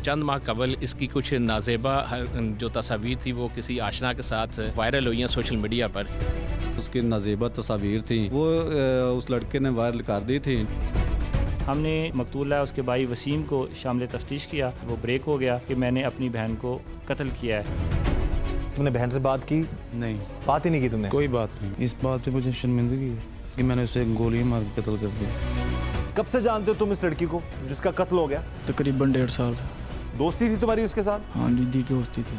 चंद माह कबल इसकी कुछ नाजेबा जो तस्वीर थी वो किसी आशना के साथ वायरल हुई हैं सोशल मीडिया पर। उसकी नाजेबा तस्वीर थी वो उस लड़के ने वायरल कर दी थी। हमने मकतूला उसके भाई वसीम को शामिल तफ्तीश किया, वो ब्रेक हो गया कि मैंने अपनी बहन को कत्ल किया है। तुमने बहन से बात की? नहीं, बात ही नहीं की तुमने? कोई बात नहीं। इस बात पे मुझे शर्मिंदगी है कि मैंने उसे गोली मार के कत्ल कर दिया। कब से जानते हो तुम इस लड़की को जिसका कत्ल हो गया? तकरीबन 1.5 साल। दोस्ती थी तुम्हारी उसके साथ? हाँ जी, दोस्ती थी।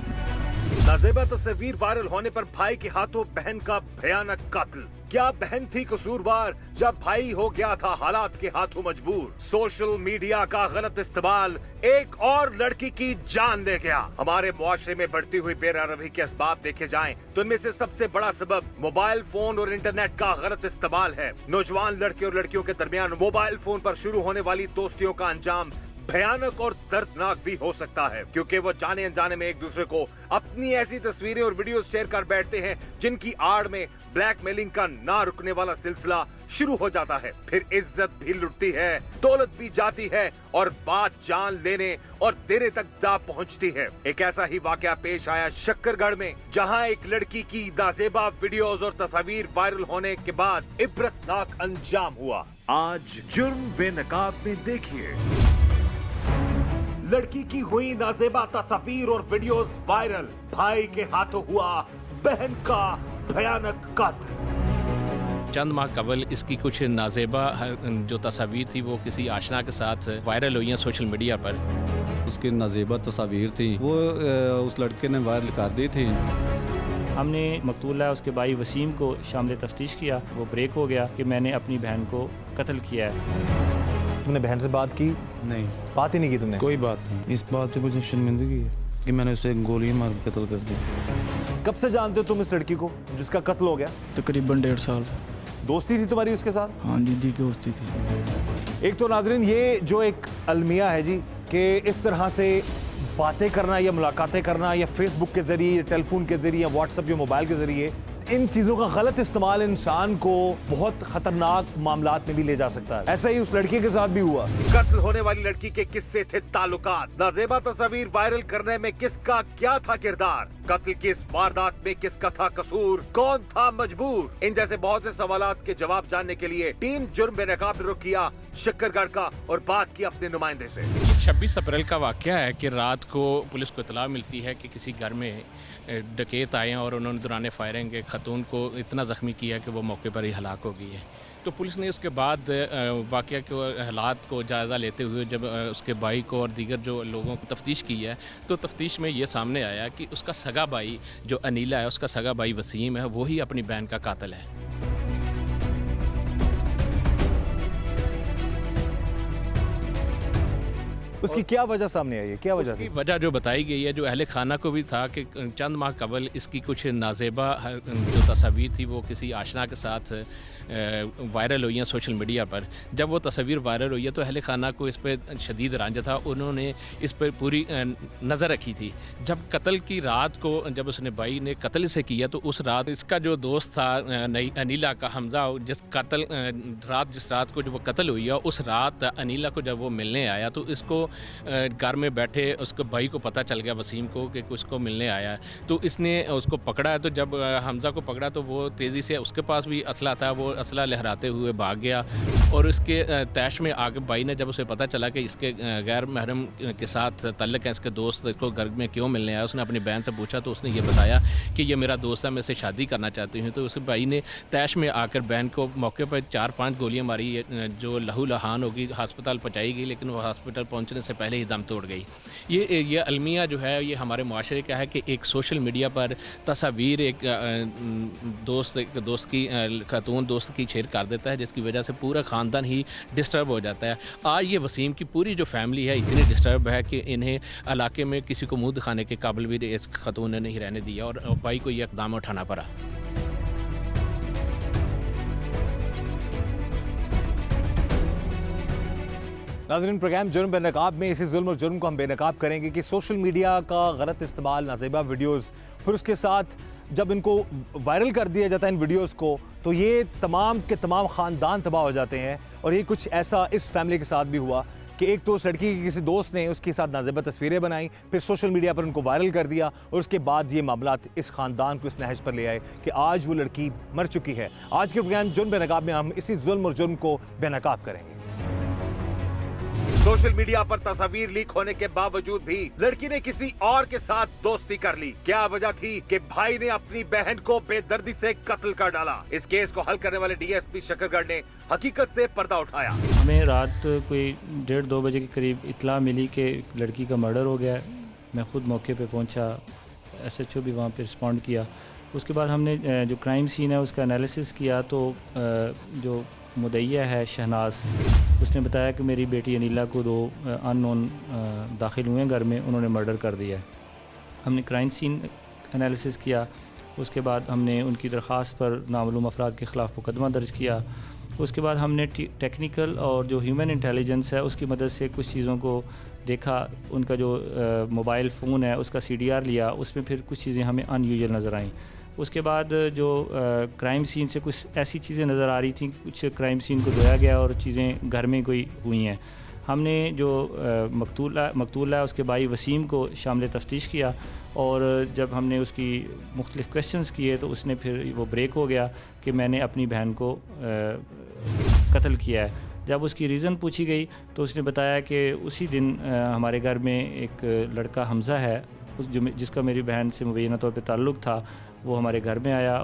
नाजेबा तस्वीर वायरल होने पर भाई के हाथों बहन का भयानक कत्ल। क्या बहन थी कसूरवार जब भाई हो गया था हालात के हाथों मजबूर? सोशल मीडिया का गलत इस्तेमाल एक और लड़की की जान ले गया। हमारे मुआशरे में बढ़ती हुई बेरहमी के असबाब देखे जाएं तो इनमें से सबसे बड़ा सबब मोबाइल फोन और इंटरनेट का गलत इस्तेमाल है। नौजवान लड़के और लड़कियों के दरमियान मोबाइल फोन पर शुरू होने वाली दोस्तियों का अंजाम भयानक और दर्दनाक भी हो सकता है, क्योंकि वो जाने अनजाने में एक दूसरे को अपनी ऐसी तस्वीरें और वीडियोस शेयर कर बैठते हैं जिनकी आड़ में ब्लैकमेलिंग का ना रुकने वाला सिलसिला शुरू हो जाता है। फिर इज्जत भी लुटती है, दौलत भी जाती है और बात जान लेने और देने तक जा पहुंचती है। एक ऐसा ही वाकया पेश आया शक्करगढ़ में, जहां एक लड़की की नाजेबा वीडियोस और तस्वीर वायरल होने के बाद इबरतनाक अंजाम हुआ। आज जुर्म बेनकाब में देखिए, लड़की की हुई नाजेबा तस्वीर और वीडियोस वायरल, भाई के हाथों हुआ बहन का भयानक कत्ल। चंद माह कबल इसकी कुछ नाजेबा जो तस्वीर थी वो किसी आशना के साथ वायरल हुई हैं सोशल मीडिया पर। उसकी नाजेबा तस्वीर थी वो उस लड़के ने वायरल कर दी थी। हमने मकतूला उसके भाई वसीम को शामिल तफ्तीश किया, वो ब्रेक हो गया कि मैंने अपनी बहन को कत्ल किया है। तुमने बहन से बात की? नहीं, बात ही नहीं की तुमने? कोई बात नहीं। इस बात पे मुझे शर्मिंदगी है कि मैंने उसे गोली मार के कत्ल कर दिया। कब से जानते हो तुम इस लड़की को जिसका कत्ल हो गया? तकरीबन 1.5 साल। दोस्ती थी तुम्हारी उसके साथ? हाँ जी, दोस्ती थी। एक तो नाजरीन ये जो एक अलमिया है जी कि इस तरह से बातें करना या मुलाकातें करना या फेसबुक के जरिए या टेलीफोन के जरिए या व्हाट्सएप या मोबाइल के जरिए, इन चीज़ों का गलत इस्तेमाल इंसान को बहुत खतरनाक मामलात में भी ले जा सकता है। ऐसा ही उस लड़के के साथ भी हुआ। कत्ल होने वाली लड़की के किस्से थे ताल्लुकात, नाजेबा तस्वीर वायरल करने में किसका क्या था किरदार, कत्ल की इस वारदात में किसका था कसूर, कौन था मजबूर? इन जैसे बहुत से सवालात के जवाब जानने के लिए टीम जुर्म बेनकाब ने रुख किया शक्करगढ़ का और बात की अपने नुमाइंदे से। 26 अप्रैल का वाकया है कि रात को पुलिस को इतला मिलती है कि किसी घर में डकैत आए हैं और उन्होंने दौरान फायरिंग एक खतून को इतना ज़ख्मी किया कि वो मौके पर ही हलाक हो गई है। तो पुलिस ने उसके बाद वाकया के हालात को जायज़ा लेते हुए जब उसके भाई को और दीगर जो लोगों को तफ्तीश की है, तो तफ्तीश में ये सामने आया कि उसका सगा भाई जो अनीला है, उसका सगा भाई वसीम है, वही अपनी बहन का कातिल है। उसकी क्या वजह सामने आई है? क्या वजह उसकी थी? वजह जो बताई गई है, जो अहले खाना को भी था कि चंद माह कबल इसकी कुछ नाजेबा जो तस्वीर थी वो किसी आशना के साथ वायरल हुई हैं सोशल मीडिया पर। जब वो तस्वीर वायरल हुई है तो अहले खाना को इस पर शदीद रंज था, उन्होंने इस पर पूरी नज़र रखी थी। जब कत्ल की रात को जब उसने भाई ने कत्ल से किया तो उस रात इसका जो दोस्त था अनीला का हमजा, जिस रात को जब वो कत्ल हुई है, उस रात अनीला को जब वो मिलने आया तो इसको घर में बैठे उसके भाई को पता चल गया वसीम को कि उसको मिलने आया है। तो इसने उसको पकड़ा है। तो जब हमजा को पकड़ा तो वो तेज़ी से, उसके पास भी असला था, वो असला लहराते हुए भाग गया और उसके तैश में आगे भाई ने जब उसे पता चला कि इसके गैर महरम के साथ तल्लक है, इसके दोस्त इसको घर में क्यों मिलने आया, उसने अपनी बहन से पूछा तो उसने ये बताया कि ये मेरा दोस्त है, मैं इससे शादी करना चाहती हूँ। तो उस भाई ने तैश में आकर बहन को मौके पर 4-5 गोलियाँ मारी, जो लहू लहान होगी, अस्पताल पहुँचाई गई, लेकिन वह हॉस्पिटल पहुँचने से पहले ही दम तोड़ गई। ये अलमिया जो है ये हमारे मुआशरे का है कि एक सोशल मीडिया पर तस्वीर एक दोस्त की खातून दोस्त की शेयर कर देता है, जिसकी वजह से पूरा ख़ानदान ही डिस्टर्ब हो जाता है। आज ये वसीम की पूरी जो फैमिली है इतनी डिस्टर्ब है कि इन्हें इलाके में किसी को मुँह दिखाने के काबिल भी इस खातून ने नहीं रहने दिया और भाई को ये इक़दाम उठाना पड़ा। नाज़रीन, प्रोग्राम जुर्म बेनकाब में इसी जुल्म और जुर्म को हम बेनकाब करेंगे कि सोशल मीडिया का गलत इस्तेमाल, नाजेबा वीडियोस, फिर उसके साथ जब इनको वायरल कर दिया जाता है इन वीडियोस को, तो ये तमाम के तमाम ख़ानदान तबाह हो जाते हैं। और ये कुछ ऐसा इस फैमिली के साथ भी हुआ कि एक तो उस लड़की के किसी दोस्त ने उसके साथ नाज़ेबा तस्वीरें बनाई, फिर सोशल मीडिया पर उनको वायरल कर दिया और उसके बाद ये मामला इस ख़ानदान को इस नहज पर ले आए कि आज वो लड़की मर चुकी है। आज के प्रोग्राम जुर्म बेनकाब में हम इसी जुल्म और जुर्म को बेनकाब करेंगे। सोशल मीडिया पर तस्वीर लीक होने के बावजूद भी लड़की ने किसी और के साथ दोस्ती कर ली। क्या वजह थी कि भाई ने अपनी बहन को बेदर्दी से कत्ल कर डाला? इस केस को हल करने वाले डीएसपी शकरगढ़ ने हकीकत से पर्दा उठाया। हमें रात कोई 1:30-2 बजे के करीब इत्तला मिली कि लड़की का मर्डर हो गया है। मैं खुद मौके पे पहुंचा, SHO भी वहाँ पे रिस्पॉन्ड किया। उसके बाद हमने जो क्राइम सीन है उसका एनालिसिस किया तो जो मुदैया है शहनाज, उसने बताया कि मेरी बेटी अनीला को 2 अननोन दाखिल हुए घर में, उन्होंने मर्डर कर दिया है। हमने क्राइम सीन एनालिसिस किया, उसके बाद हमने उनकी दरख्वास्त पर नामालूम अफराद के ख़िलाफ़ मुकदमा दर्ज किया। उसके बाद हमने टेक्निकल और जो ह्यूमन इंटेलिजेंस है उसकी मदद से कुछ चीज़ों को देखा। उनका जो मोबाइल फ़ोन है उसका CDR लिया, उसमें फिर कुछ चीज़ें हमें अनयूजुअल नज़र आईं। उसके बाद जो क्राइम सीन से कुछ ऐसी चीज़ें नज़र आ रही थी, कुछ क्राइम सीन को धोया गया और चीज़ें घर में कोई हुई हैं। हमने जो मकतूल है उसके भाई वसीम को शामिल तफ्तीश किया और जब हमने उसकी मुख्तलिफ़ क्वेश्चंस किए तो उसने फिर वो ब्रेक हो गया कि मैंने अपनी बहन को कत्ल किया है। जब उसकी रीज़न पूछी गई तो उसने बताया कि उसी दिन हमारे घर में एक लड़का हमज़ा है जिसका मेरी बहन से मुबैना तौर पे ताल्लुक़ था, वो हमारे घर में आया,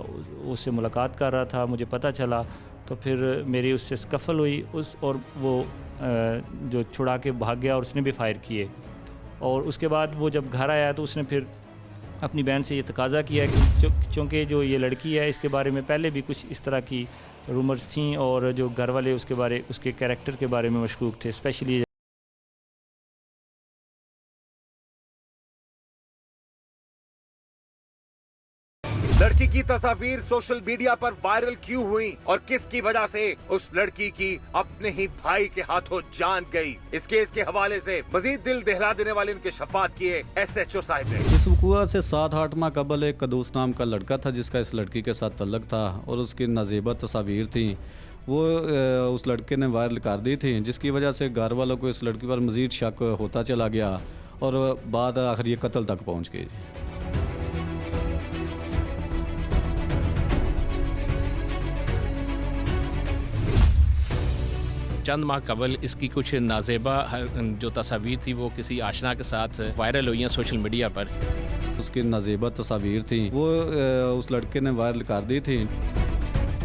उससे मुलाकात कर रहा था। मुझे पता चला तो फिर मेरी उससे स्कफल हुई और वो जो छुड़ा के भाग गया और उसने भी फायर किए। और उसके बाद वो जब घर आया तो उसने फिर अपनी बहन से ये तकाजा किया कि चूँकि जो ये लड़की है इसके बारे में पहले भी कुछ इस तरह की रूमर्स थी और जो घर वाले उसके कैरेक्टर के बारे में मशकूक थे, स्पेशली लड़की की तस्वीर सोशल मीडिया पर वायरल क्यों हुई और किसकी वजह से उस लड़की की अपने ही भाई के हाथों जान गई? इस केस के हवाले से मजीद दिल दहला देने वाले उनके शफात किए SHO साहिब ने। इस वक़ूआ से 7-8 माह कबल एक कदूस नाम का लड़का था जिसका इस लड़की के साथ तल्लक था और उसकी नाज़ेबा तस्वीर थी, वो उस लड़के ने वायरल कर दी थी, जिसकी वजह से घर वालों को इस लड़की पर मज़ीद शक होता चला गया और बाद आखिर ये कत्ल तक पहुँच गई। चंद माह कबल इसकी कुछ नाज़ेबा जो तस्वीर थी वो किसी आशना के साथ वायरल हुई हैं सोशल मीडिया पर। उसकी नाज़ेबा तस्वीर थी, वो उस लड़के ने वायरल कर दी थी।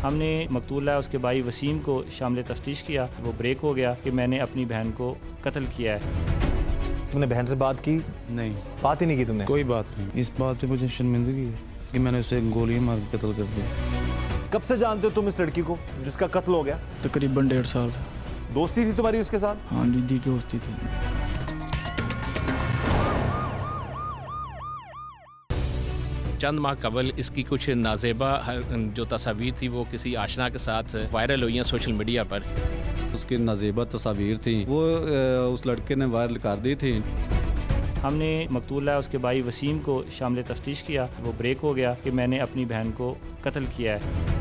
हमने मकतूल है उसके भाई वसीम को शामिल तफ्तीश किया, वो ब्रेक हो गया कि मैंने अपनी बहन को कत्ल किया है। तुमने बहन से बात की? नहीं, बात ही नहीं की तुमने? कोई बात नहीं। इस बात पे मुझे शर्मिंदगी है कि मैंने उसे गोली मार के कत्ल कर दिया। कब से जानते हो तुम इस लड़की को जिसका कत्ल हो गया? तकरीबन 1.5 साल। दोस्ती थी तुम्हारी उसके साथ? हाँ जी, दी दोस्ती थी। चंद माह कबल इसकी कुछ नाज़ेबा जो तस्वीर थी वो किसी आशना के साथ वायरल हुई हैं सोशल मीडिया पर। उसकी नाज़ेबा तस्वीर थी, वो उस लड़के ने वायरल कर दी थी। हमने मकतूल है उसके भाई वसीम को शामिल तफ्तीश किया, वो ब्रेक हो गया कि मैंने अपनी बहन को कत्ल किया है।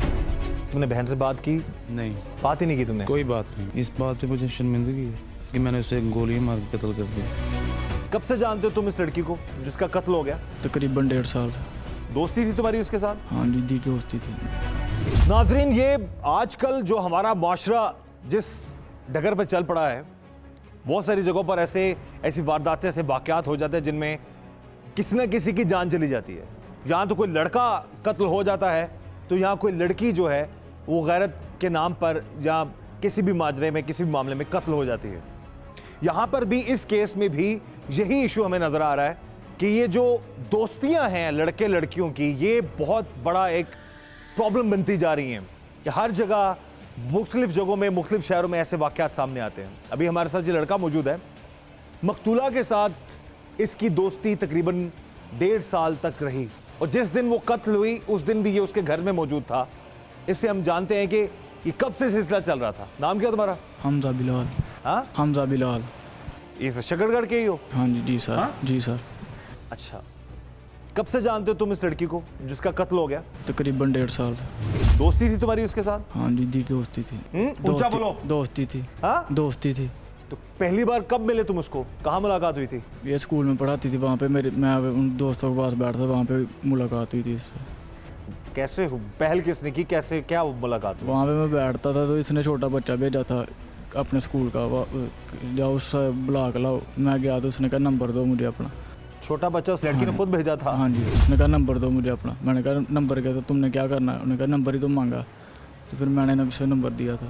तुमने बहन से बात की? नहीं, बात ही नहीं की तुमने? कोई बात नहीं। इस बात पे मुझे शर्मिंदगी है कि मैंने उसे गोली मार के कत्ल कर दिया। कब से जानते हो तुम इस लड़की को जिसका कत्ल हो गया? तकरीबन 1.5 साल। दोस्ती थी तुम्हारी उसके साथ? हाँ जी, दी दोस्ती थी। नाजरीन, ये आजकल जो हमारा माशरा जिस डगर पर चल पड़ा है, बहुत सारी जगहों पर ऐसी वारदातें, ऐसे वाक़यात हो जाते हैं जिनमें किसी न किसी की जान चली जाती है। यहाँ तो कोई लड़का कत्ल हो जाता है तो यहाँ कोई लड़की जो है वो गैरत के नाम पर या किसी भी माजरे में, किसी भी मामले में कत्ल हो जाती है। यहाँ पर भी, इस केस में भी यही इशू हमें नज़र आ रहा है कि ये जो दोस्तियाँ हैं लड़के लड़कियों की, ये बहुत बड़ा एक प्रॉब्लम बनती जा रही हैं कि हर जगह मुख्तलिफ जगहों में, मुख्तलिफ शहरों में ऐसे वाक़यात सामने आते हैं। अभी हमारे साथ ये लड़का मौजूद है, मकतूला के साथ इसकी दोस्ती तकरीबन 1.5 साल तक रही और जिस दिन वो कत्ल हुई उस दिन भी ये उसके घर में मौजूद था। इससे हम जानते हैं कि ये कब से सिलसिला चल रहा था। नाम क्या तुम्हारा? हमजा बिलाल। हाँ, हमजा बिलाल। ये शकरगढ़ के ही हो? हाँ जी, जी सर। हाँ? जी सर। अच्छा, कब से जानते हो तुम इस लड़की को जिसका कत्ल हो गया? तकरीबन 1.5 साल। दोस्ती थी तुम्हारी उसके साथ? हाँ जी, दी दोस्ती थी। ऊंचा बोलो। दोस्ती थी। हाँ, दोस्ती थी। तो पहली बार कब मिले तुम उसको, कहाँ मुलाकात हुई थी? ये स्कूल में पढ़ाती थी, वहाँ पे मैं उन दोस्तों के पास बैठा था, वहाँ पे मुलाकात हुई थी इससे। कैसे पहल किसने की, कैसे क्या मुलाकात हुई? वहाँ पे मैं बैठता था तो इसने छोटा बच्चा भेजा था अपने स्कूल का, जाओ उससे बुला के लाओ। मैं गया तो उसने कहा नंबर दो मुझे अपना। छोटा बच्चा उस लड़की ने खुद भेजा था? हाँ जी, उसने कहा नंबर दो मुझे अपना। मैंने कहा नंबर क्या, तो तुमने क्या करना है? उन्होंने कहा नंबर ही तुम मांगा। तो फिर मैंने उसे नंबर दिया था।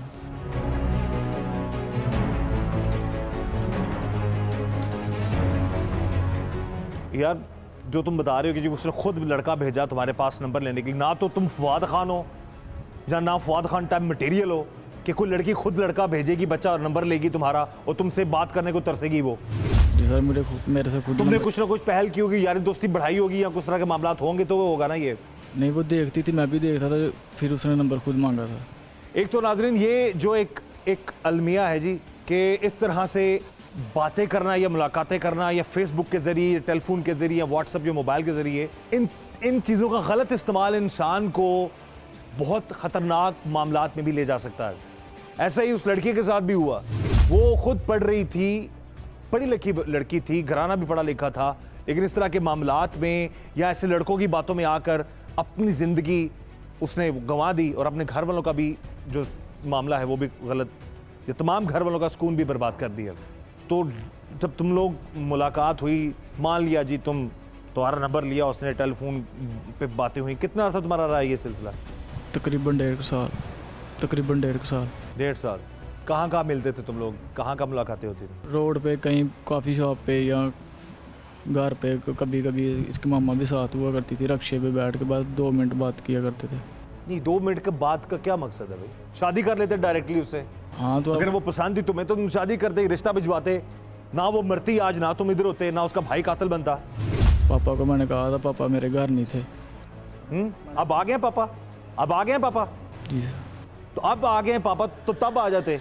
यार जो तुम बता रहे हो कि जी उसने खुद लड़का भेजा तुम्हारे पास नंबर लेने के लिए, ना तो तुम फवाद खान हो या ना फवाद खान टाइप मटेरियल हो कि कोई लड़की खुद लड़का भेजेगी बच्चा और नंबर लेगी तुम्हारा और तुमसे बात करने को तरसेगी वो। जी सर, मेरे से खुद तुमने कुछ ना कुछ पहल की होगी, यारी दोस्ती बढ़ाई होगी या कुछ तरह के मामला होंगे तो वो होगा ना। ये नहीं, वो देखती थी, मैं भी देखता था, फिर उसने नंबर खुद मांगा था। एक तो नाजरीन ये जो एक अलमिया है जी कि इस तरह से बातें करना या मुलाकातें करना या फेसबुक के ज़रिए, टेलीफोन के ज़रिए, व्हाट्सएप या मोबाइल के ज़रिए, इन चीज़ों का गलत इस्तेमाल इंसान को बहुत ख़तरनाक मामलात में भी ले जा सकता है। ऐसा ही उस लड़की के साथ भी हुआ। वो खुद पढ़ रही थी, पढ़ी लिखी लड़की थी, घराना भी पढ़ा लिखा था, लेकिन इस तरह के मामलात में या ऐसे लड़कों की बातों में आकर अपनी ज़िंदगी उसने गंवा दी और अपने घर वालों का भी जो मामला है वो भी गलत, ये तमाम घर वालों का सुकून भी बर्बाद कर दिया। तो जब तुम लोग मुलाकात हुई, मान लिया जी तुम्हारा नंबर लिया उसने, टेलीफोन पे बातें हुई, कितना अर्सा तुम्हारा रहा ये सिलसिला? तकरीबन 1.5 साल। 1.5 साल। कहाँ मिलते थे तुम लोग, कहाँ मुलाकातें होती थी? रोड पे, कहीं कॉफ़ी शॉप पे या घर पे। कभी कभी इसकी मामा भी साथ हुआ करती थी, रक्शे पे बैठ के बस 2 मिनट बात किया करते थे। नहीं, 2 मिनट के बाद का क्या मकसद है भाई? शादी कर लेते डायरेक्टली उससे। हाँ, तो अगर वो पसंद थी तुम्हें तो तुम शादी करते, रिश्ता भिजवाते, ना वो मरती आज, ना तुम इधर होते, ना उसका भाई कातिल बनता। पापा को मैंने कहा था, पापा मेरे घर नहीं थे। अब आ गए पापा, अब आ गए पापा। जी सर। तो अब आ गए पापा तो तब आ जाते।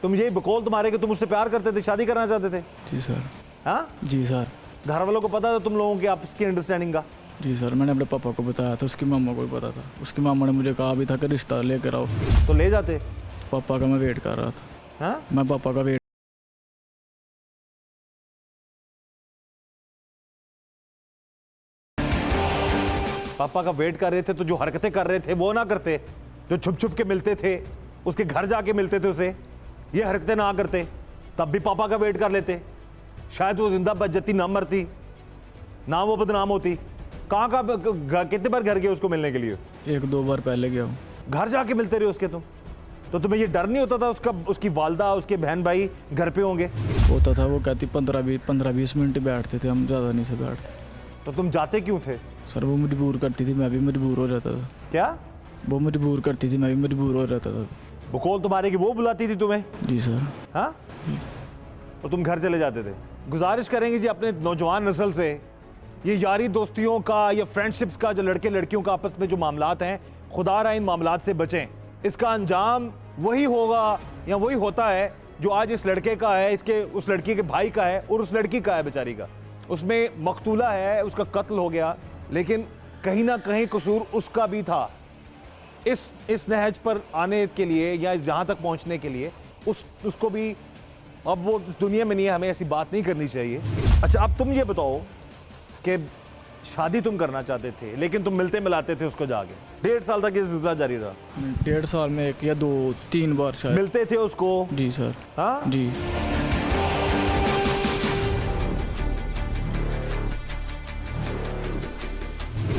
तुम यही बकौल तुम्हारे कि तुम उससे प्यार करते थे, शादी करना चाहते थे। जी सर। हाँ जी सर। घर वालों को पता था तुम लोगों की आपस की अंडरस्टैंडिंग का? जी सर, मैंने अपने पापा को बताया था, उसकी मामा को भी पता था। उसकी मामा ने मुझे कहा भी था कि रिश्ता लेकर आओ, तो ले जाते। पापा का मैं वेट कर रहा था। हाँ, मैं पापा का वेट। पापा का वेट कर रहे थे तो जो हरकतें कर रहे थे वो ना करते, जो छुप छुप के मिलते थे, उसके घर जाके मिलते थे उसे, ये हरकतें ना करते, तब भी पापा का वेट कर लेते। शायद वो जिंदा बच जाती, ना मरती, ना वो बदनाम होती। कहाँ का कितने बार घर गए उसको मिलने के लिए? 1-2 बार पहले गया हूँ। घर जाके मिलते रहे उसके तुम? तो तुम्हें ये डर नहीं होता था उसकी वालदा, उसके बहन भाई घर पे होंगे? होता था, वो कहती 15-20 मिनट ही बैठते थे, हम ज़्यादा नहीं से बैठते। तो तुम जाते क्यों थे? सर, वो मजबूर करती थी, मैं भी मजबूर हो जाता था। क्या? वो मजबूर करती थी, मैं भी मजबूर हो जाता था। बकौल तुम्हारे की वो बुलाती थी तुम्हें? जी सर। हाँ, और तुम घर चले जाते थे। गुजारिश करेंगे जी अपने नौजवान नस्ल से, ये यारी दोस्तियों का या फ्रेंडशिप्स का, जो लड़के लड़कियों का आपस में जो मामलात हैं, खुदा रहा इन मामलात से बचें। इसका अंजाम वही होगा या वही होता है जो आज इस लड़के का है, इसके उस लड़की के भाई का है और उस लड़की का है बेचारी का। उसमें मकतूला है, उसका कत्ल हो गया, लेकिन कहीं ना कहीं कसूर उसका भी था। इस नहज पर आने के लिए या जहाँ तक पहुँचने के लिए उसको भी, अब वो दुनिया में नहीं है, हमें ऐसी बात नहीं करनी चाहिए। अच्छा, अब तुम ये बताओ कि शादी तुम करना चाहते थे लेकिन तुम मिलते मिलाते थे उसको जाके, 1.5 साल तक ये सिलसिला जारी रहा? 1.5 साल में 1 या 2-3 बार शायद मिलते थे उसको? जी सर। हाँ जी।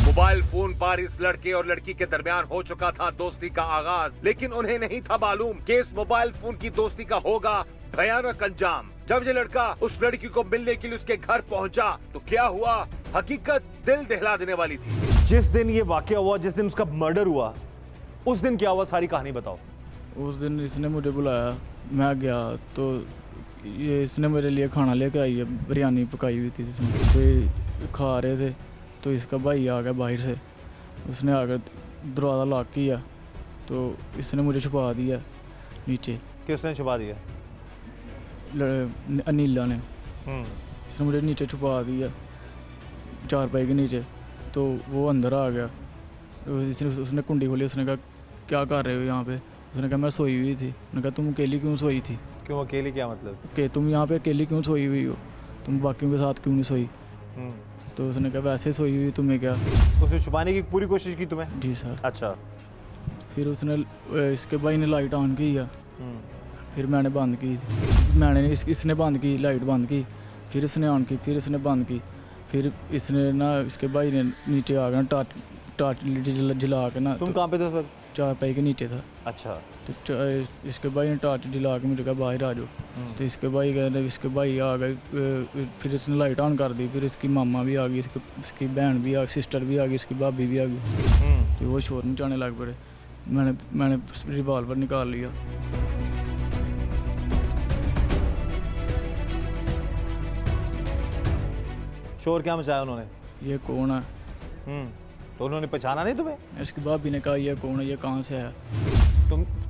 मोबाइल फोन पर इस लड़के और लड़की के दरमियान हो चुका था दोस्ती का आगाज, लेकिन उन्हें नहीं था मालूम कि इस मोबाइल फोन की दोस्ती का होगा भयानक अंजाम। जब ये लड़का उस लड़की को मिलने के लिए उसके घर पहुंचा तो क्या हुआ, हकीकत दिल दहला देने वाली थी। जिस दिन ये वाकया हुआ, जिस दिन उसका मर्डर हुआ, उस दिन क्या हुआ, सारी कहानी बताओ। उस दिन इसने मुझे बुलाया, मैं गया तो ये इसने मेरे लिए खाना लेके आई है, बिरयानी पकाई हुई थी इसमें, तो ये खा रहे थे। तो इसका भाई आ गया बाहर से, उसने आकर दरवाज़ा लॉक किया तो इसने मुझे छुपा दिया नीचे। किसने छुपा दिया? अनिला ने। इसने मुझे नीचे छुपा दिया, चारपाई के नीचे। तो वो अंदर आ गया, उसने कुंडी खोली, उसने कहा क्या कर रहे हो यहाँ पे? उसने कहा मैं सोई हुई थी। मैंने कहा तुम अकेली क्यों सोई थी, क्यों अकेली, क्या मतलब? कि तुम यहाँ पे अकेली क्यों सोई हुई हो, तुम बाकियों के साथ क्यों नहीं सोई? हम्म। तो उसने कहा वैसे सोई हुई, तुम्हें क्या? उसे छुपाने की पूरी कोशिश की तुम्हें? जी सर। अच्छा। फिर उसने इसके भाई ने लाइट ऑन की है, हम्म। फिर मैंने बंद की, इसने बंद की, लाइट बंद की, फिर इसने ऑन की, फिर इसने बंद की, फिर इसने ना इसके भाई ने नीचे आ गया टार्च जला के ना, तुम कहाँ पे थे सर? चारपाई के नीचे था। अच्छा। तो इसके भाई ने टार्च जला के मुझे कहा बाहर आ जाओ। तो इसके भाई आ गए, फिर इसने लाइट ऑन कर दी, फिर इसकी मामा भी आ गई, इसकी बहन भी आ गई, सिस्टर भी आ गई, इसकी भाभी भी आ गई। तो वो शोर मचाने लग पड़े। मैंने रिवॉल्वर निकाल लिया। शोर क्या मचाया उन्होंने? ये कौन है? तो उन्होंने पहचाना नहीं तुम्हें? इसकी भाभी ने कहा ये कौन है, ये कहाँ से है?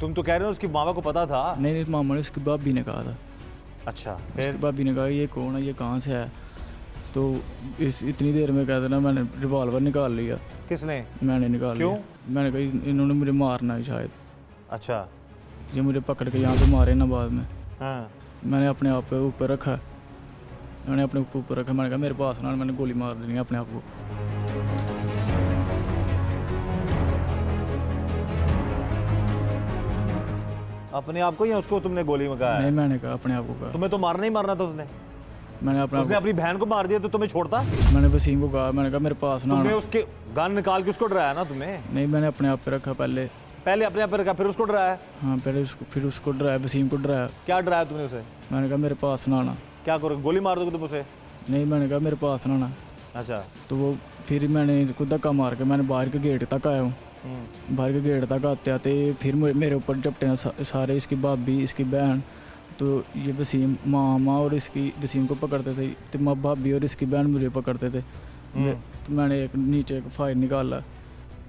तुम तो कह रहे हो उसकी मामा को पता था? नहीं, मामा ने उसकी भाभी ने कहा था। अच्छा। उसकी फिर? भाभी ने कहा ये कौन है, ये कहाँ से है? तो इस इतनी देर में कह देना मैंने रिवॉल्वर निकाल लिया। किसने? मैंने निकाल क्यों? लिया। मैंने कहा इन्होंने मुझे मारना है शायद, अच्छा। ये मुझे पकड़ के यहाँ पे मारे ना बाद में। हाँ। मैंने अपने आप पे ऊपर रखा, मैंने अपने ऊपर रखा, मैंने कहा मेरे पास ना, मैंने गोली मार देनी है अपने आप को। अपने आप को या उसको तुमने गोली मंगाया? नहीं, मैंने कहा अपने आप को कहा। तुम्हें तो मारना ही मारना था उसने। मैंने अपने उसने अपनी बहन को मार दिया तो तुम्हें छोड़ता? मैंने वसीम को कहा, मैंने कहा मेरे पास ना तुमने आना। उसके गन निकाल के उसको डराया ना तुम्हें? नहीं, मैंने अपने आप पे रखा पहले अपने आप पे रखा, फिर उसको डराया? हाँ, पहले फिर उसको डराया, वसीम को डराया। क्या डराया तुमने उसे? मैंने कहा मेरे पास ना आना। क्या करोगे, गोली मार दोगे तुम उसे? नहीं, मैंने कहा मेरे पास ना आना। अच्छा। तो वो फिर मैंने को धक्का मार के मैंने बाहर के गेट तक आया हूँ। बाहर के गेट तक आते आते फिर मेरे ऊपर झपटे सारे, इसकी भाभी, इसकी बहन। तो ये वसीम मामा और इसकी वसीम को पकड़ते थे, तो माँ भाभी और इसकी बहन मुझे पकड़ते थे। तो मैंने एक नीचे एक फायर निकाला।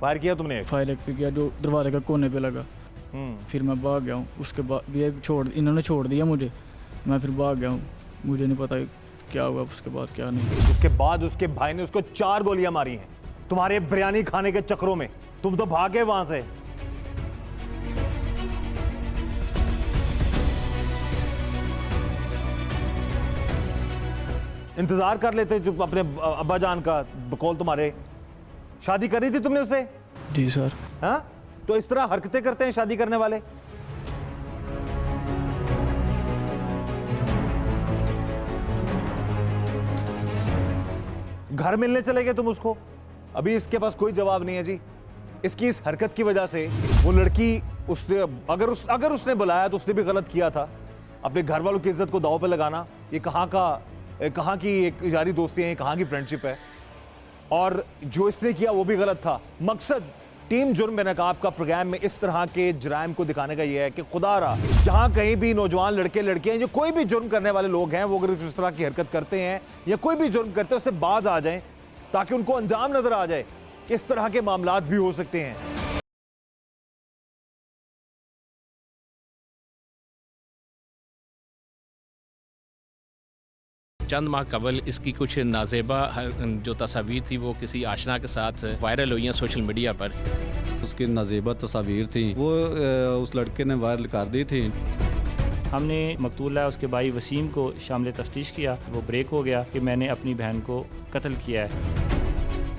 फायर किया तुमने? फायर एक किया जो दरवाजे का कोने पे लगा। फिर मैं भाग गया हूँ। उसके बाद ये इन्होंने छोड़ दिया मुझे, मैं फिर भाग गया हूँ। मुझे नहीं पता क्या हुआ उसके बाद क्या नहीं। उसके बाद उसके भाई ने उसको 4 गोलियां मारी हैं तुम्हारे बिरयानी खाने के चक्करों में। तुम तो भागे वहां से। इंतजार कर लेते जो अपने अब्बा जान का बकौल तुम्हारे। शादी करी थी तुमने उससे? जी सर। हाँ, तो इस तरह हरकतें करते हैं शादी करने वाले। घर मिलने चले गए तुम उसको। अभी इसके पास कोई जवाब नहीं है जी। इसकी इस हरकत की वजह से वो लड़की उसने अगर उसने बुलाया तो उसने भी गलत किया था। अपने घर वालों की इज्जत को दांव पे लगाना, ये कहाँ की एक यारी दोस्ती है, कहाँ की फ्रेंडशिप है। और जो इसने किया वो भी गलत था। मकसद टीम जुर्म बेनकाब का प्रोग्राम में इस तरह के जराइम को दिखाने का ये है कि खुदा रहा जहाँ कहीं भी नौजवान लड़के लड़कियां जो कोई भी जुर्म करने वाले लोग हैं, वो अगर इस तरह की हरकत करते हैं या कोई भी जुर्म करते हैं उससे बाज आ जाएं, ताकि उनको अंजाम नजर आ जाए। इस तरह के मामलात भी हो सकते हैं। चंद माह कबल इसकी कुछ नाजेबा जो तस्वीर थी वो किसी आशना के साथ वायरल हुई हैं सोशल मीडिया पर। उसकी नाजेबा तस्वीर थी वो उस लड़के ने वायरल कर दी थी। हमने मकतूला उसके भाई वसीम को शामिल तफ्तीश किया। वो ब्रेक हो गया कि मैंने अपनी बहन को कत्ल किया है।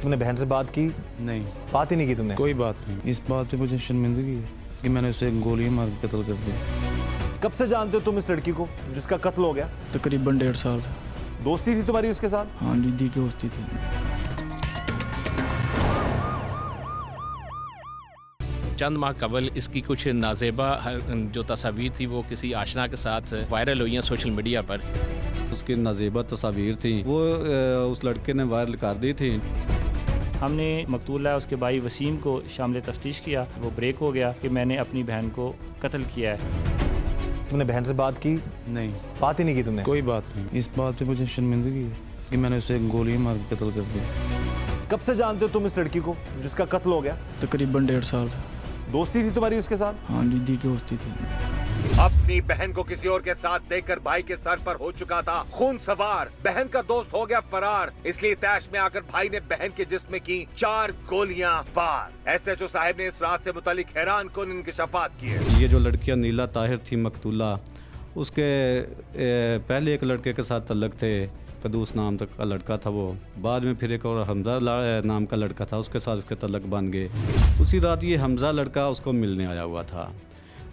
तुमने बहन से बात की? नहीं, बात ही नहीं की तुमने? कोई बात नहीं। इस बात पे मुझे शर्मिंदगी है कि मैंने उसे गोली मार के कत्ल कर दिया। कब से जानते हो तुम इस लड़की को जिसका कत्ल हो गया? तकरीबन 1.5 साल। दोस्ती थी तुम्हारी उसके साथ? हाँ जी, दोस्ती थी। चंद माह कबल इसकी कुछ नाजेबा जो तस्वीर थी वो किसी आशना के साथ वायरल हुई हैं सोशल मीडिया पर। उसकी नाजेबा तस्वीर थी वो उस लड़के ने वायरल कर दी थी। हमने मकतूला उसके भाई वसीम को शामिल तफ्तीश किया। वो ब्रेक हो गया कि मैंने अपनी बहन को कत्ल किया है। तुमने बहन से बात की? नहीं, बात ही नहीं की तुमने? कोई बात नहीं। इस बात पे मुझे शर्मिंदगी है कि मैंने उसे गोली मार के कत्ल कर दिया। कब से जानते हो तुम इस लड़की को जिसका कत्ल हो गया? तकरीबन 1.5 साल। दोस्ती थी तुम्हारी उसके साथ? हाँ जी, दोस्ती थी। अब अपनी बहन को किसी और के साथ देखकर भाई के सर पर हो चुका था खून सवार। बहन का दोस्त हो गया फरार, इसलिए तैश में आकर भाई ने बहन के जिस्म में की 4 गोलियां पार। एसएचओ साहब ने इस रात से मुतालिक हैरान कुन इंकशाफात किए। ये जो लड़कियां नीला ताहिर थी मकतूला, उसके पहले एक लड़के के साथ तल्लक थे, कदूस नाम तक का लड़का था वो। बाद में फिर एक और हमजा नाम का लड़का था, उसके साथ उसके तल्लक बन गए। उसी रात ये हमजा लड़का उसको मिलने आया हुआ था।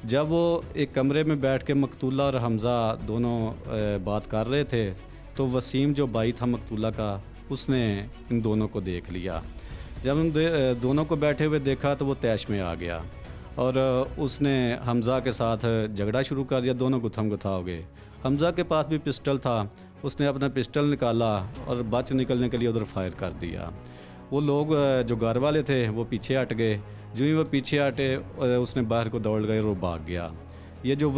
जब वो एक कमरे में बैठ के मकतूला और हमजा दोनों बात कर रहे थे तो वसीम जो भाई था मकतूला का, उसने इन दोनों को देख लिया। जब उन दोनों को बैठे हुए देखा तो वो तैश में आ गया और उसने हमज़ा के साथ झगड़ा शुरू कर दिया। दोनों गुत्थम गुत्था हो गए। हमज़ा के पास भी पिस्टल था, उसने अपना पिस्टल निकाला और बच निकलने के लिए उधर फायर कर दिया। वो लोग जो घर वाले थे वो पीछे हट गए। जो ही वो पीछे हटे उसने बाहर को दौड़ गए और वो भाग गया। ये जो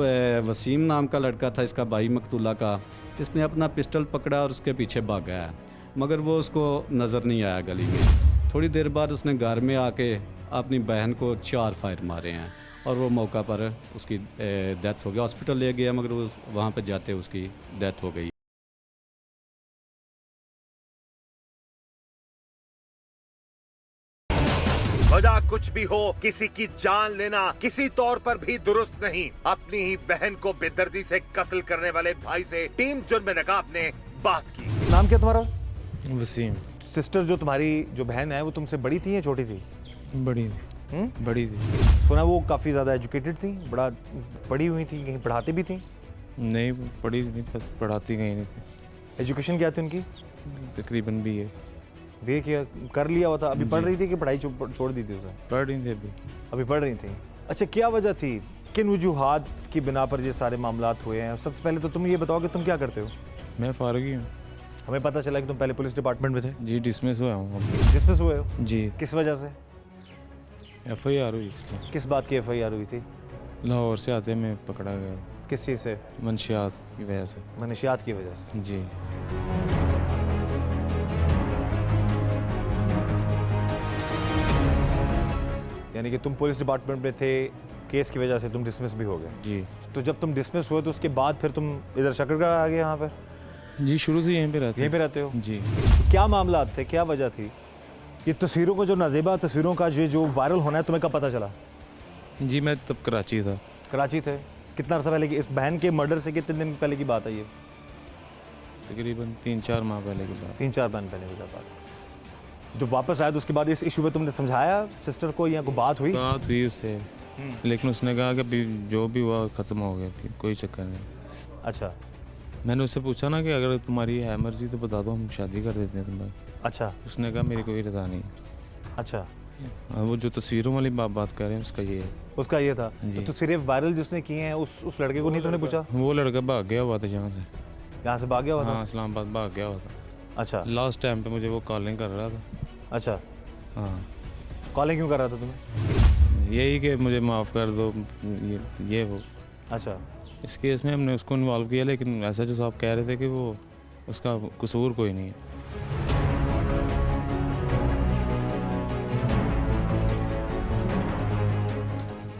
वसीम नाम का लड़का था, इसका भाई मकतूला का, इसने अपना पिस्टल पकड़ा और उसके पीछे भागा है, मगर वो उसको नज़र नहीं आया गली में। थोड़ी देर बाद उसने घर में आके अपनी बहन को 4 फायर मारे हैं और वो मौका पर उसकी डेथ हो गया। हॉस्पिटल ले गया मगर वो वहाँ पर जाते उसकी डेथ हो गई। वजह कुछ भी हो, किसी की जान लेना किसी तौर पर भी दुरुस्त नहीं। अपनी ही बहन को बेदर्दी से कत्ल करने वाले भाई से टीम जुर्म नकाब ने बात की। नाम क्या तुम्हारा? वसीम। सिस्टर जो तुम्हारी जो बहन है वो तुमसे बड़ी थी या छोटी थी? बड़ी बड़ी थी। सुना वो काफ़ी ज़्यादा एजुकेटेड थी, बड़ा पढ़ी हुई थी, कहीं पढ़ाती भी थी? नहीं पढ़ी नहीं, बस पढ़ाती कहीं नहीं थी। एजुकेशन क्या थी उनकी? तकरीबन भी है। बीए किया कर लिया हुआ था। अभी पढ़ रही थी कि पढ़ाई छोड़ दी थी उसे? पढ़ रही थी अभी पढ़ रही थी। अच्छा, क्या वजह थी, किन वजूहात की बिना पर ये सारे मामलात हुए हैं? सबसे पहले तो तुम ये बताओ कि तुम क्या करते हो? मैं फारग ही हूँ। हमें पता चला कि तुम पहले पुलिस डिपार्टमेंट में थे। जी डिसमिस हुआ हूँ। डिसमिस हुए हो? जी। किस वजह से? FIR हुई इसमें। किस बात की FIR हुई थी? लाहौर से आते में पकड़ा गया। किस चीज़ से? मंशियात की वजह से। मनशियात की वजह से। जी। यानी कि तुम पुलिस डिपार्टमेंट में थे, केस की वजह से तुम डिसमिस भी हो गए। जी। तो जब तुम डिसमिस हुए तो उसके बाद फिर तुम इधर शकरगढ़ आ गए यहाँ पर? जी शुरू से यहीं पे रहते। यहीं पे रहते हो? जी। तो क्या मामला थे, क्या वजह थी? ये तस्वीरों को, जो नाजेबा तस्वीरों का जो वायरल होना है, तुम्हें कब पता चला? जी मैं तब कराची था। कराची थे? कितना अर्सा पहले की, इस बहन के मर्डर से कितने दिन पहले की बात है ये? तकरीबन 3-4 माह पहले की बात। 3-4 दिन पहले की बात। जब वापस आया तो उसके बाद इस इशू पे तुमने समझाया सिस्टर को या कोई बात हुई? बात हुई उससे, लेकिन उसने कहा कि अभी जो भी हुआ ख़त्म हो गया, फिर कोई चक्कर नहीं। अच्छा। मैंने उससे पूछा ना कि अगर तुम्हारी है मर्जी तो बता दो, हम शादी कर देते हैं तुम्हारी। अच्छा। उसने कहा मेरी कोई रजा नहीं। अच्छा। वो जो तस्वीरों वाली बात कर रहे हैं उसका ये है। उसका ये था। तो सिर्फ वायरल जिसने किए हैं उस लड़के को नहीं तुमने पूछा? वो लड़का भाग गया हुआ था यहाँ से। यहाँ से भाग गया हुआ था? हाँ, इस्लामाबाद भाग गया हुआ था। अच्छा। लास्ट टाइम पे मुझे वो कॉलिंग कर रहा था। अच्छा। हाँ। कॉलिंग क्यों कर रहा था तुम्हें? यही कि मुझे माफ़ कर दो, ये वो। अच्छा। इस केस में हमने उसको इन्वॉल्व किया, लेकिन ऐसा जो साहब कह रहे थे कि वो उसका कसूर कोई नहीं है।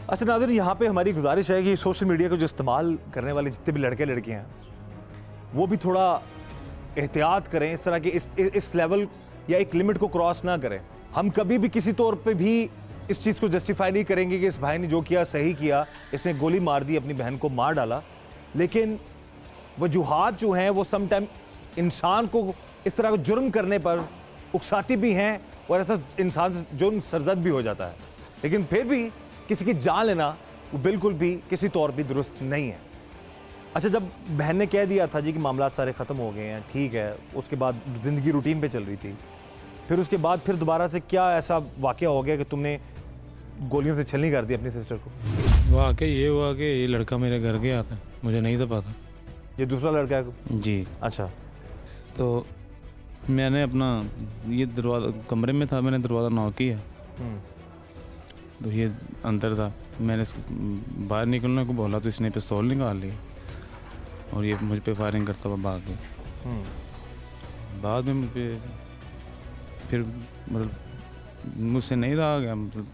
अच्छा नाज़रीन, यहाँ पे हमारी गुजारिश है कि सोशल मीडिया को जो इस्तेमाल करने वाले जितने भी लड़के लड़कियाँ हैं वो भी थोड़ा एहतियात करें, इस तरह के इस लेवल या एक लिमिट को क्रॉस ना करें। हम कभी भी किसी तौर पे भी इस चीज़ को जस्टिफाई नहीं करेंगे कि इस भाई ने जो किया सही किया, इसने गोली मार दी, अपनी बहन को मार डाला, लेकिन वजूहात जो हैं वो समटाइम इंसान को इस तरह का जुर्म करने पर उकसाती भी हैं और ऐसा इंसान जुर्म सरजद भी हो जाता है। लेकिन फिर भी किसी की जान लेना वो बिल्कुल भी किसी तौर पर दुरुस्त नहीं है। अच्छा, जब बहन ने कह दिया था जी कि मामला सारे ख़त्म हो गए हैं, ठीक है, उसके बाद ज़िंदगी रूटीन पे चल रही थी, फिर उसके बाद फिर दोबारा से क्या ऐसा वाक़या हो गया कि तुमने गोलियों से छलनी कर दी अपनी सिस्टर को? वाकई ये हुआ कि ये लड़का मेरे घर गया था, मुझे नहीं था पता। ये दूसरा लड़का है? जी। अच्छा। तो मैंने अपना ये दरवाज़ा, कमरे में था, मैंने दरवाज़ा नॉक किया तो ये अंदर था। मैंने इसको बाहर निकलने को बोला तो इसने पिस्तौल निकाल लिया और ये मुझ पे फायरिंग करता हुआ भाग गया। बाद में फिर मतलब मुझसे नहीं रहा गया, मतलब।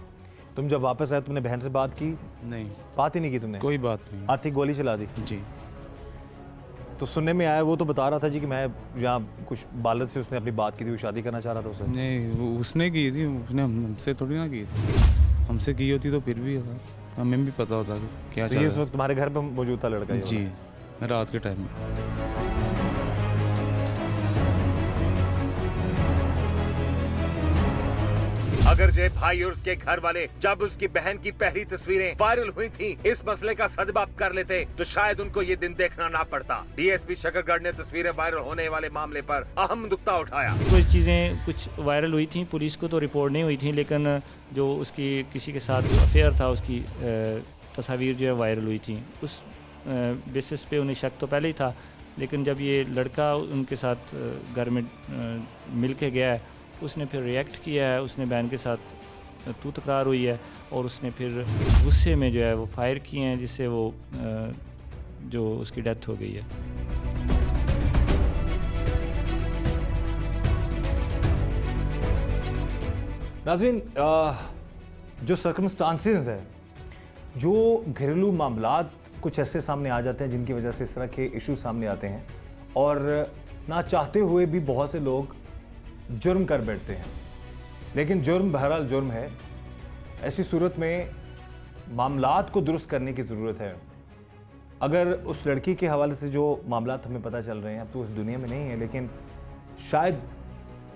तुम जब वापस आए तुमने बहन से बात की? नहीं, बात ही नहीं की तुमने? कोई बात नहीं। आती गोली चला दी? जी। तो सुनने में आया वो तो बता रहा था जी कि मैं यहाँ कुछ बालद से उसने अपनी बात की थी, वो शादी करना चाह रहा था उससे। नहीं, वो उसने की थी, उसने हमसे थोड़ी ना की थी। हमसे की होती तो फिर भी हमें भी पता होता कि क्या तो चल ये रहा उस वक्त तुम्हारे घर पे मौजूद था लड़का? है। ये जी, वाला? रात के टाइम में। अगर जय भाई और उसके घर वाले जब उसकी बहन की पहली तस्वीरें वायरल हुई थी इस मसले का सदबाब कर लेते तो शायद उनको ये दिन देखना ना पड़ता। डीएसपी शकरगढ़ ने तस्वीरें वायरल होने वाले मामले पर अहम नुक्ता उठाया। कुछ चीज़ें कुछ वायरल हुई थी, पुलिस को तो रिपोर्ट नहीं हुई थी, लेकिन जो उसकी किसी के साथ जो अफेयर था उसकी तस्वीर जो है वायरल हुई थी। उस बेसिस पे उन्हें शक तो पहले ही था, लेकिन जब ये लड़का उनके साथ घर में मिल के गया है, उसने फिर रिएक्ट किया है, उसने बहन के साथ तू तकरार हुई है और उसने फिर गुस्से में जो है वो फायर किए हैं, जिससे वो जो उसकी डेथ हो गई है। नाज़रीन, जो सर्कमस्टांसेस है, जो घरेलू मामलात कुछ ऐसे सामने आ जाते हैं जिनकी वजह से इस तरह के इशू सामने आते हैं और ना चाहते हुए भी बहुत से लोग जुर्म कर बैठते हैं, लेकिन जुर्म बहरहाल जुर्म है। ऐसी सूरत में मामलात को दुरुस्त करने की ज़रूरत है। अगर उस लड़की के हवाले से जो मामलात हमें पता चल रहे हैं, अब तो उस दुनिया में नहीं है, लेकिन शायद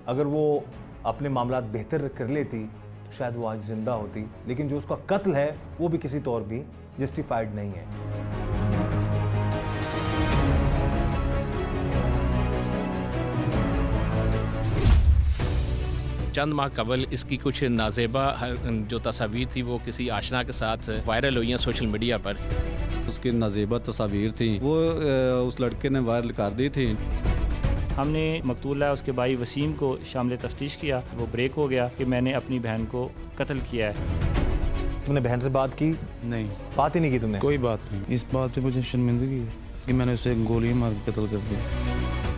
अगर वो अपने मामलात बेहतर कर लेती तो शायद वो आज ज़िंदा होती, लेकिन जो उसका कत्ल है वो भी किसी तौर भी जस्टिफाइड नहीं है। चंद माह कबल इसकी कुछ नाजेबा जो तस्वीर थी वो किसी आशना के साथ वायरल हुई हैं सोशल मीडिया पर। उसकी नाजेबा तस्वीर थी वो उस लड़के ने वायरल कर दी थी। हमने मकतूला उसके भाई वसीम को शामिल तफ्तीश किया, वो ब्रेक हो गया कि मैंने अपनी बहन को कत्ल किया है। तुमने बहन से बात की? नहीं, बात ही नहीं की तुमने? कोई बात नहीं। इस बात पे मुझे शर्मिंदगी है कि मैंने उसे गोली मार के कत्ल कर दिया।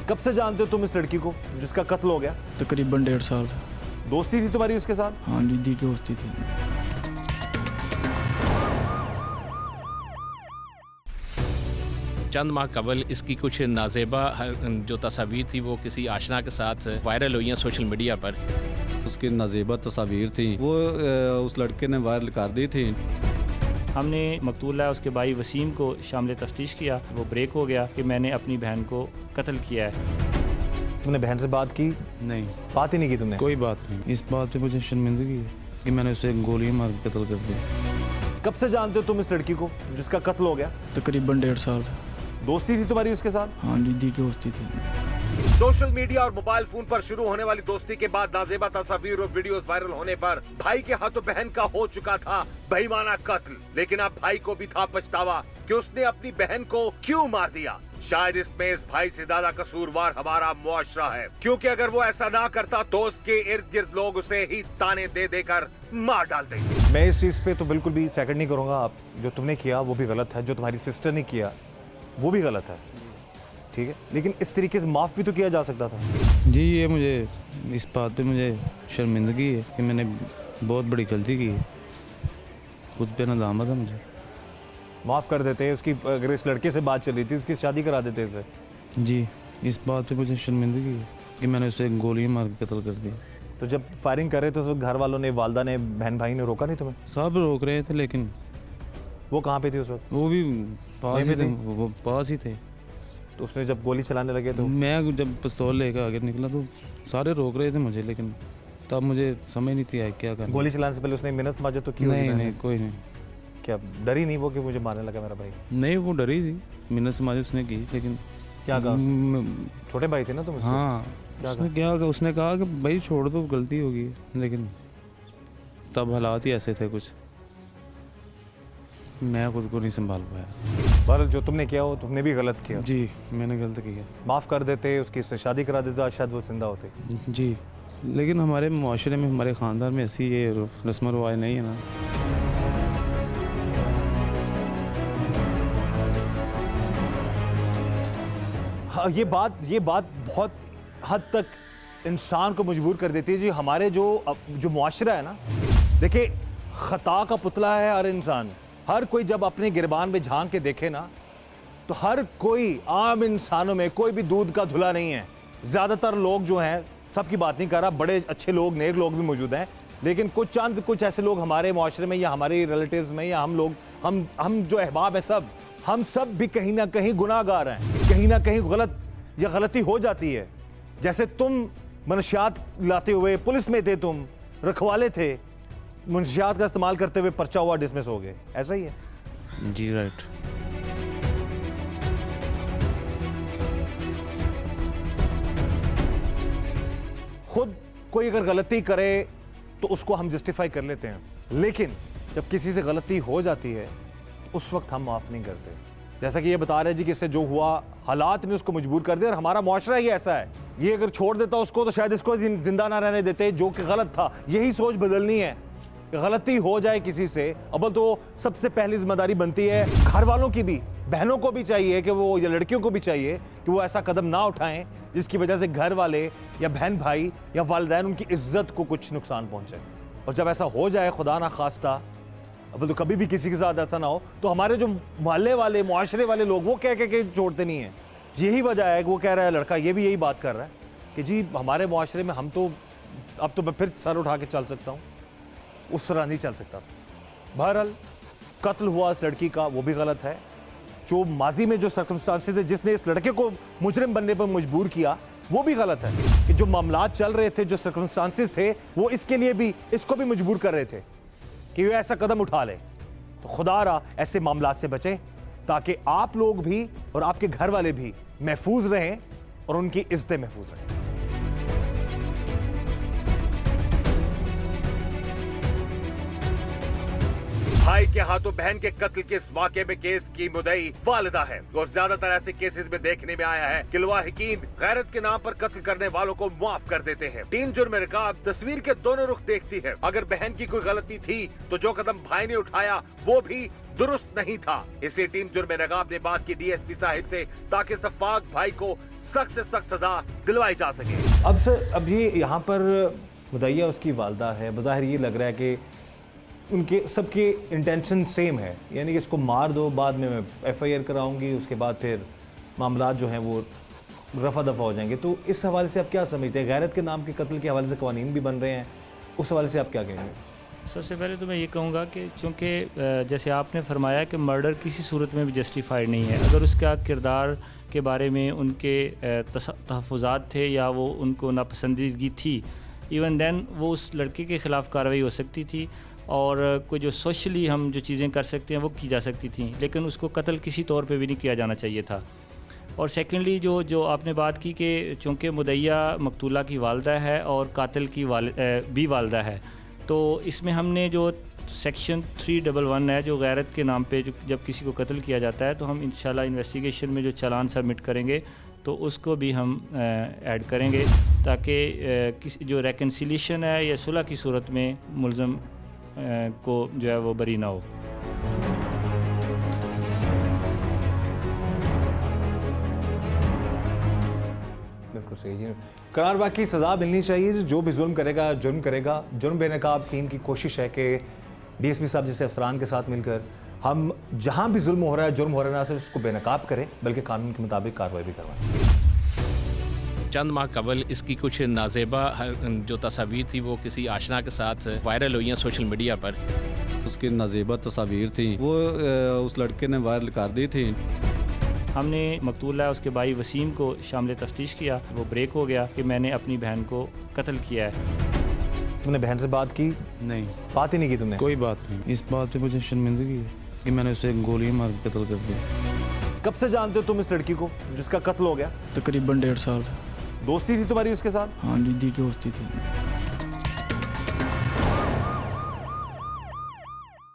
कब से जानते हो तुम इस लड़की को जिसका कत्ल हो गया? तकरीबन 1.5 साल। दोस्ती थी तुम्हारी उसके साथ? हाँ जी, दी दोस्ती थी। चंद माह कबल इसकी कुछ नाजेबा जो तस्वीर थी वो किसी आशना के साथ वायरल हुई हैं सोशल मीडिया पर। उसकी नाजेबा तस्वीर थी वो उस लड़के ने वायरल कर दी थी। हमने मकतूला उसके भाई वसीम को शामिल तफ्तीश किया, वो ब्रेक हो गया कि मैंने अपनी बहन को कत्ल किया है। तुमने बहन से बात की? नहीं, बात ही नहीं की तुमने? कोई बात नहीं। इस बात पे मुझे शर्मिंदगी है कि मैंने उसे गोली मार के कत्ल कर दिया। कब से जानते हो तुम इस लड़की को जिसका कत्ल हो गया? तकरीबन 1.5 साल। दोस्ती थी तुम्हारी उसके साथ? हाँ जी, दी दोस्ती थी। सोशल मीडिया और मोबाइल फोन पर शुरू होने वाली दोस्ती के बाद नाजेबा तस्वीर और वीडियोस वायरल होने पर भाई के हाथों बहन का हो चुका था बेईमाना कत्ल, लेकिन अब भाई को भी था पछतावा कि उसने अपनी बहन को क्यों मार दिया। शायद इसमें इस भाई से ज्यादा कसूरवार हमारा मुआशरा है, क्योंकि अगर वो ऐसा ना करता तो उसके इर्द गिर्द लोग उसे ही ताने दे देकर मार डालते। मैं इस चीज पे तो बिल्कुल भी सेकंड नहीं करूंगा। आप जो तुमने किया वो भी गलत है, जो तुम्हारी सिस्टर ने किया वो भी गलत है, ठीक है, लेकिन इस तरीके से माफ भी तो किया जा सकता था। जी, ये मुझे इस बात पे मुझे शर्मिंदगी है कि मैंने बहुत बड़ी गलती की है। खुद पे नदामत है मुझे। माफ कर देते हैं उसकी, अगर इस लड़के से बात चल रही थी उसकी शादी करा देते इसे। जी, इस बात पे मुझे शर्मिंदगी है कि मैंने उसे गोली मार के कत्ल कर दिया। तो जब फायरिंग कर रहे थे तो घर वालों ने, वालदा ने, बहन भाई ने रोका नहीं तुम्हें? सब रोक रहे थे, लेकिन वो कहाँ पे थी उस वक्त? वो भी पास ही नहीं थे, वो पास ही थे। तो उसने जब गोली चलाने लगे तो? मैं जब पिस्तौल लेकर आगे निकला तो सारे रोक रहे थे मुझे, लेकिन तब मुझे समझ नहीं थी आया क्या करना। गोली चलाने से पहले उसने मिन्नत समझा तो क्यों? नहीं, कोई नहीं। क्या डरी नहीं वो कि मुझे मारने लगा मेरा भाई? नहीं, वो डरी थी, मिन्नत समाज उसने की, लेकिन क्या कहा? छोटे भाई थे ना तुम उसके? हाँ, उसने कहा कि भाई छोड़ दो, गलती होगी, लेकिन तब हालात ही ऐसे थे कुछ, मैं खुद को नहीं संभाल पाया। बहरहाल जो तुमने किया वो तुमने भी गलत किया। जी, मैंने गलत किया। माफ़ कर देते, उसकी से शादी करा देते, आज शायद वो जिंदा होते। जी, लेकिन हमारे माशरे में, हमारे ख़ानदान में ऐसी ये रस्म रवाज नहीं है ना। हाँ, ये बात बहुत हद तक इंसान को मजबूर कर देती है जी। हमारे जो मुआशरा है ना, देखिए खता का पुतला है हर इंसान। हर कोई जब अपने गिरबान में झांक के देखे ना, तो हर कोई आम इंसानों में कोई भी दूध का धुला नहीं है। ज़्यादातर लोग जो हैं, सबकी बात नहीं कर रहा, बड़े अच्छे लोग, नेक लोग भी मौजूद हैं, लेकिन कुछ ऐसे लोग हमारे माशरे में या हमारे रिलेटिव्स में या हम लोग, हम जो अहबाब हैं, हम सब भी कहीं ना कहीं गुनाहगार हैं। कहीं ना कहीं गलती हो जाती है। जैसे तुम मनशियात लाते हुए पुलिस में थे, तुम रखवाले थे, मनशियात का इस्तेमाल करते हुए पर्चा हुआ, डिसमिस हो गए, ऐसा ही है जी। राइट। खुद कोई अगर गलती करे तो उसको हम जस्टिफाई कर लेते हैं, लेकिन जब किसी से गलती हो जाती है उस वक्त हम माफ़ नहीं करते। जैसा कि ये बता रहे जी कि इससे जो हुआ, हालात ने उसको मजबूर कर दिया, और हमारा मुआशरा ही ऐसा है। ये अगर छोड़ देता उसको तो शायद इसको जिंदा ना रहने देते, जो कि गलत था। यही सोच बदलनी है कि गलती हो जाए किसी से, अव्वल तो सबसे पहली जिम्मेदारी बनती है घर वालों की भी, बहनों को भी चाहिए कि वो, या लड़कियों को भी चाहिए कि वो ऐसा कदम ना उठाएं जिसकी वजह से घर वाले या बहन भाई या वालिदैन उनकी इज्जत को कुछ नुकसान पहुंचे। और जब ऐसा हो जाए, खुदा ना खास्ता, अब तो कभी भी किसी के साथ ऐसा ना हो, तो हमारे जो मोहल्ले वाले, मुआशरे वाले लोग वो कह के छोड़ते नहीं हैं। यही वजह है कि वो कह रहा है, लड़का ये भी यही बात कर रहा है कि जी हमारे मुआशरे में हम तो, अब तो मैं फिर सर उठा के चल सकता हूँ, उस तरह नहीं चल सकता। बहरहाल कत्ल हुआ इस लड़की का, वो भी गलत है। जो माजी में जो सर्कमस्टांसेस है जिसने इस लड़के को मुजरिम बनने पर मजबूर किया, वो भी गलत है। कि जो मामलात चल रहे थे, जो सर्कमस्टांसेस थे, वो इसके लिए भी, इसको भी मजबूर कर रहे थे कि वो ऐसा कदम उठा ले। तो खुदारा ऐसे मामलात से बचें ताकि आप लोग भी और आपके घर वाले भी महफूज रहें और उनकी इज्जतें महफूज रहें। भाई के हाथों बहन के कत्ल के इस वाकये में केस की मुद्दई वालिदा है, और ज्यादातर ऐसे केसेस में देखने में आया है कि लवाहिकीन गैरत के नाम पर कत्ल करने वालों को माफ कर देते हैं। टीम जुर्म नकाब तस्वीर के दोनों रुख देखती है। अगर बहन की कोई गलती थी तो जो कदम भाई ने उठाया वो भी दुरुस्त नहीं था। इसलिए टीम जुर्म नकाब ने बात की डीएसपी साहिब से ताकि सफाक भाई को सख्त से सख्त सजा दिलवाई जा सके। अब सर, अभी यहाँ पर मुद्दइया उसकी वालदा है, बज़ाहिर ये लग रहा है कि उनके सबके इंटेंशन सेम है, यानी कि इसको मार दो, बाद में मैं FIR कराऊंगी, उसके बाद फिर मामलात जो हैं वो रफा दफा हो जाएंगे। तो इस हवाले से आप क्या समझते हैं? गैरत के नाम के कत्ल के हवाले से कवानीन भी बन रहे हैं, उस हवाले से आप क्या कहेंगे? सबसे पहले तो मैं ये कहूँगा कि चूँकि जैसे आपने फरमाया कि मर्डर किसी सूरत में भी जस्टिफाइड नहीं है। अगर उसका किरदार के बारे में उनके तहफ़्फ़ुज़ात थे या वो उनको नापसंदीदगी थी, इवन देन वो उस लड़के के ख़िलाफ़ कार्रवाई हो सकती थी, और कोई जो सोशली हम जो चीज़ें कर सकते हैं वो की जा सकती थी, लेकिन उसको कत्ल किसी तौर पे भी नहीं किया जाना चाहिए था। और सेकेंडली जो आपने बात की कि चूँकि मुद्दइया मकतूला की वालदा है और कातिल की भी वालदा है, तो इसमें हमने जो सेक्शन 311 है, जो गैरत के नाम पे जब किसी को कत्ल किया जाता है, तो हम इंशाल्लाह इन्वेस्टिगेशन में जो चालान सबमिट करेंगे तो उसको भी हम ऐड करेंगे, ताकि किसी जो रेकन्सिलिएशन है या सुलह की सूरत में मुल्ज़म को जो है वो बरी ना हो। बिल्कुल सही जी। करार बाग की सज़ा मिलनी चाहिए। जो भी जुल्म करेगा, जुर्म करेगा। जुर्म बेनकाब टीम की कोशिश है कि डीएसपी साहब जैसे अफसरान के साथ मिलकर हम जहां भी जुल्म हो रहा है, जुर्म हो रहा है, ना सिर्फ उसको बेनकाब करें बल्कि कानून के मुताबिक कार्रवाई भी करवाएं। चंद माह कबल इसकी कुछ नाजेबा जो तस्वीर थी वो किसी आशना के साथ वायरल हुई हैं सोशल मीडिया पर। उसकी नाजेबा तस्वीर थी वो उस लड़के ने वायरल कर दी थी। हमने मकतूला उसके भाई वसीम को शामिल तफ्तीश किया, वो ब्रेक हो गया कि मैंने अपनी बहन को कत्ल किया है। तुमने बहन से बात की? नहीं, बात ही नहीं की तुमने? कोई बात नहीं। इस बात पे मुझे शर्मिंदगी है कि मैंने उसे गोली मार के कत्ल कर दिया। कब से जानते हो तुम इस लड़की को जिसका कत्ल हो गया? तकरीबन 1.5 साल। दोस्ती थी तुम्हारी उसके साथ? हाँ जी, दोस्ती थी।